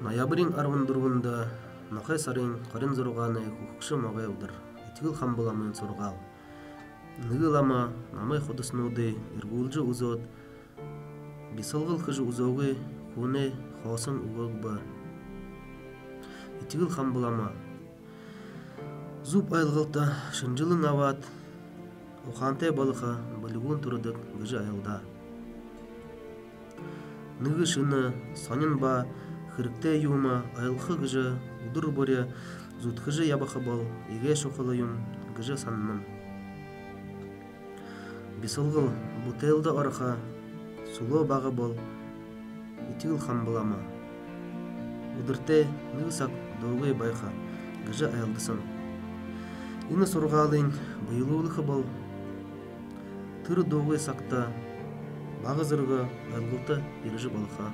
Ноябрин арвындырвында нақай сарын қарын зұрғаны құқшы мағай ұдыр. Етігіл қамбыламын сұрғал. Нығылама намай қодысынуды иргулжы ұзот. Бисылғыл қыжы ұзоғы көне қосын ұғық ба. Етігіл қамбылама. Зуб айылғылта шынжылың ават. Оқантай балыға білігін тұрдық гыжы айылда. Нығы шыны санын ба. Хырыкте юма айылқы гыжы удыр боря зуткыжы ябақы бол еге шоқылы юм гыжы санным. Бисылғыл бутелді арыға сулы бағы бол етігіл қамбылама. Удырте нығысақ доғай байқа гыжы айылдысын. Ины сұрғалын бұйылуылықы бол тұры доғай сақта бағы зырғы айылғылты ережі балыға.